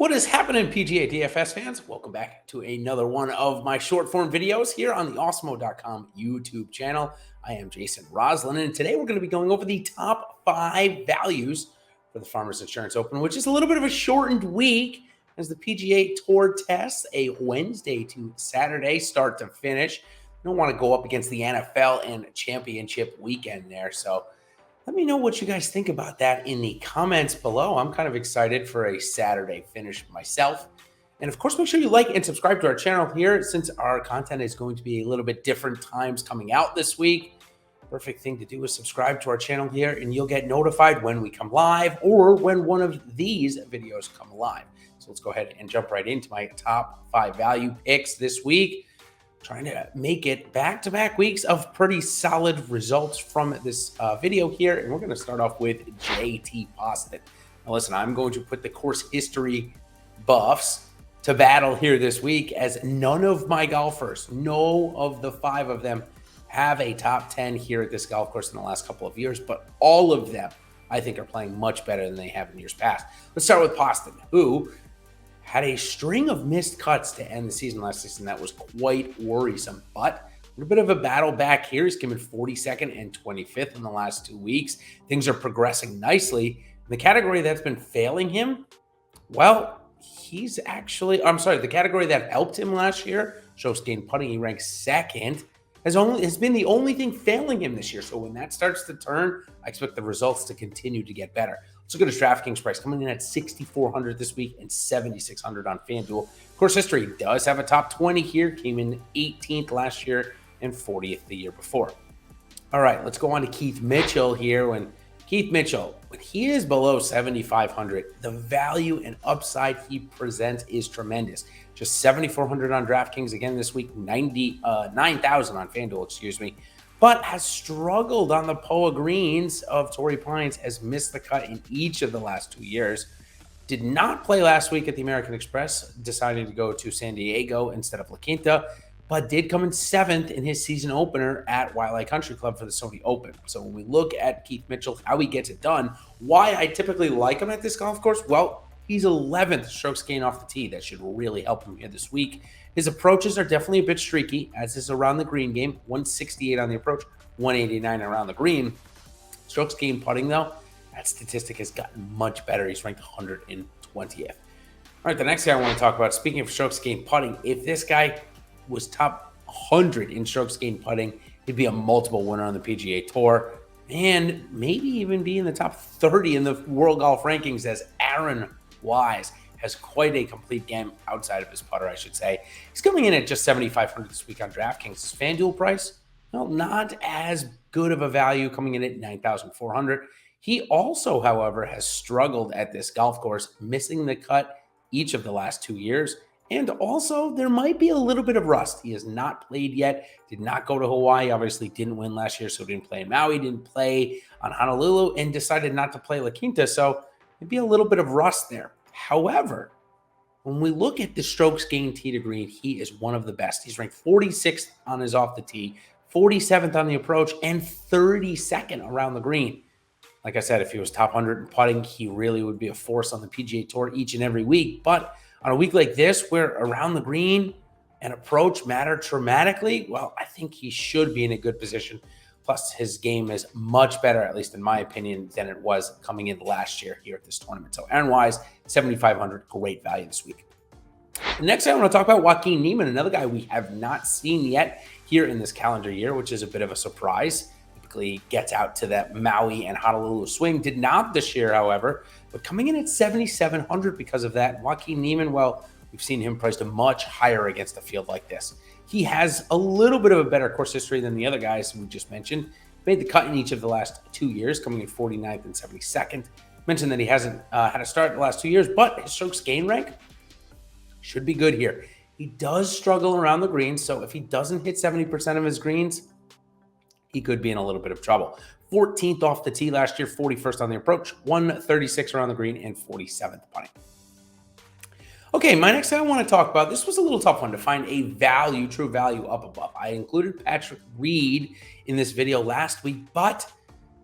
What is happening, PGA DFS fans? Welcome back to another one of my short form videos here on the Awesemo.com YouTube channel. I am Jason Rouslin, and today we're going to be going over the top 5 values for the Farmers Insurance Open, which is a little bit of a shortened week as the PGA Tour tests a Wednesday to Saturday start to finish. You don't want to go up against the NFL and championship weekend there, so let me know what you guys think about that in the comments below. I'm kind of excited for a Saturday finish myself. And of course, make sure you like and subscribe to our channel here since our content is going to be a little bit different times coming out this week. Perfect thing to do is subscribe to our channel here and you'll get notified when we come live or when one of these videos come live. So let's go ahead and jump right into my top 5 value picks this week. Trying to make it back-to-back weeks of pretty solid results from this video here. And we're going to start off with JT Poston. Now listen, I'm going to put the course history buffs to battle here this week as none of my golfers, no of the 5 of them have a top 10 here at this golf course in the last couple of years, but all of them I think are playing much better than they have in years past. Let's start with Poston, who had a string of missed cuts to end the season last season that was quite worrisome, but a little bit of a battle back here. He's coming 42nd and 25th in the last 2 weeks. Things are progressing nicely. The category that's been failing him, well, he's actually, the category that helped him last year, strokes gained putting, he ranks 2nd, has been the only thing failing him this year. So when that starts to turn, I expect the results to continue to get better. Let's look at his DraftKings price, coming in at $6,400 this week and $7,600 on FanDuel. Course history does have a top 20 here, came in 18th last year and 40th the year before. All right, let's go on to Keith Mitchell here. When he is below 7,500, the value and upside he presents is tremendous. Just 7,400 on DraftKings again this week, 9,000 on FanDuel, excuse me. But has struggled on the POA greens of Torrey Pines, has missed the cut in each of the last 2 years. Did not play last week at the American Express, deciding to go to San Diego instead of La Quinta, but did come in 7th in his season opener at Waialae Country Club for the Sony Open. So when we look at Keith Mitchell, how he gets it done, why I typically like him at this golf course, well, he's 11th strokes gain off the tee. That should really help him here this week. His approaches are definitely a bit streaky, as is around the green game. 168 on the approach, 189 around the green. Strokes gained putting, though, that statistic has gotten much better. He's ranked 120th. All right, the next guy I want to talk about, speaking of strokes gained putting, if this guy was top 100 in strokes gained putting, he'd be a multiple winner on the PGA Tour and maybe even be in the top 30 in the world golf rankings, as Aaron Wise has quite a complete game outside of his putter, I should say. He's coming in at just 7,500 this week on DraftKings. His FanDuel price, well, not as good of a value, coming in at 9,400. He also, however, has struggled at this golf course, missing the cut each of the last 2 years. And also, there might be a little bit of rust. He has not played yet, did not go to Hawaii, obviously didn't win last year, so didn't play in Maui, didn't play on Honolulu, and decided not to play La Quinta, so maybe a little bit of rust there. However, when we look at the strokes gained tee to green, he is one of the best. He's ranked 46th on his off the tee, 47th on the approach, and 32nd around the green. Like I said, if he was top 100 in putting, he really would be a force on the PGA Tour each and every week. But on a week like this, where around the green and approach matter dramatically, well, I think he should be in a good position. Plus, his game is much better, at least in my opinion, than it was coming in last year here at this tournament. So Aaron Wise, 7,500, great value this week. Next, I want to talk about Joaquin Niemann, another guy we have not seen yet here in this calendar year, which is a bit of a surprise. Typically gets out to that Maui and Honolulu swing. Did not this year, however, but coming in at 7,700 because of that. Joaquin Niemann, well, we've seen him priced much higher against a field like this. He has a little bit of a better course history than the other guys we just mentioned. Made the cut in each of the last 2 years, coming in 49th and 72nd. Mentioned that he hasn't had a start in the last 2 years, but his strokes gain rank should be good here. He does struggle around the greens, so if he doesn't hit 70% of his greens, he could be in a little bit of trouble. 14th off the tee last year, 41st on the approach, 136 around the green, and 47th putting. Okay, my next thing I want to talk about, this was a little tough one to find a value, true value up above. I included Patrick Reed in this video last week, but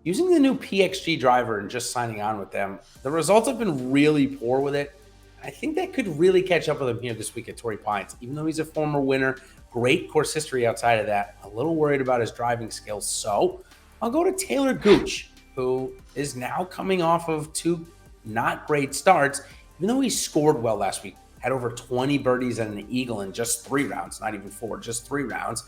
using the new PXG driver and just signing on with them, the results have been really poor with it. I think that could really catch up with him here this week at Torrey Pines. Even though he's a former winner, great course history outside of that, a little worried about his driving skills. So I'll go to Talor Gooch, who is now coming off of 2 not great starts, even though he scored well last week. Had over 20 birdies and an eagle in just 3 rounds, not even 4, just 3 rounds.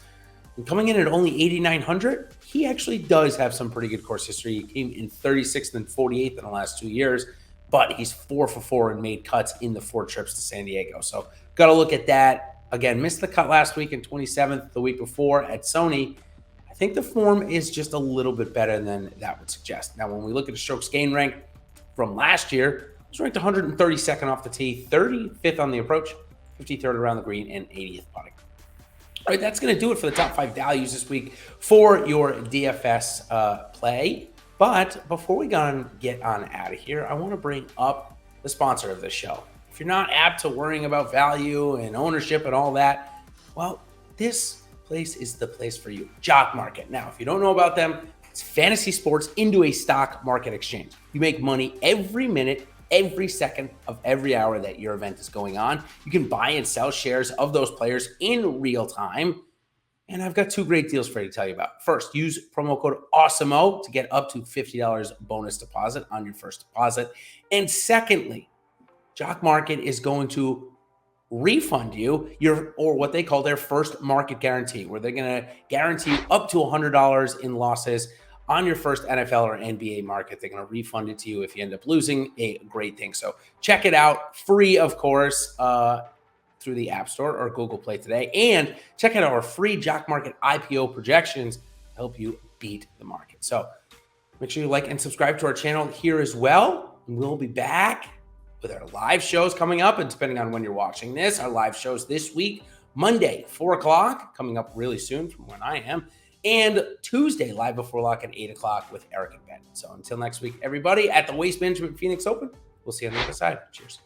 And coming in at only 8,900, he actually does have some pretty good course history. He came in 36th and 48th in the last 2 years, but he's 4 for 4 and made cuts in the 4 trips to San Diego. So got to look at that. Again, missed the cut last week in 27th, the week before at Sony. I think the form is just a little bit better than that would suggest. Now, when we look at the strokes gain rank from last year, he was ranked 132nd off the tee, 35th on the approach, 53rd around the green, and 80th putting. All right, that's going to do it for the top 5 values this week for your DFS play. But before we get on out of here, I want to bring up the sponsor of this show. If you're not apt to worrying about value and ownership and all that, well, this place is the place for you. Jock Market. Now, if you don't know about them, it's fantasy sports into a stock market exchange. You make money every minute, every second of every hour that your event is going on. You can buy and sell shares of those players in real time. And I've got 2 great deals for you to tell you about. First, use promo code Awesemo to get up to $50 bonus deposit on your first deposit. And secondly, Jock Market is going to refund you or what they call their first market guarantee, where they're going to guarantee up to $100 in losses on your first NFL or NBA market. They're going to refund it to you if you end up losing. A great thing. So check it out, free, of course, through the App Store or Google Play today. And check out our free Jock Market IPO projections to help you beat the market. So make sure you like and subscribe to our channel here as well. And we'll be back with our live shows coming up. And depending on when you're watching this, our live shows this week, Monday, 4 o'clock, coming up really soon from when I am. And Tuesday, live before lock at 8 o'clock with Eric and Ben. So until next week, everybody, at the Waste Management Phoenix Open, we'll see you on the other side. Cheers.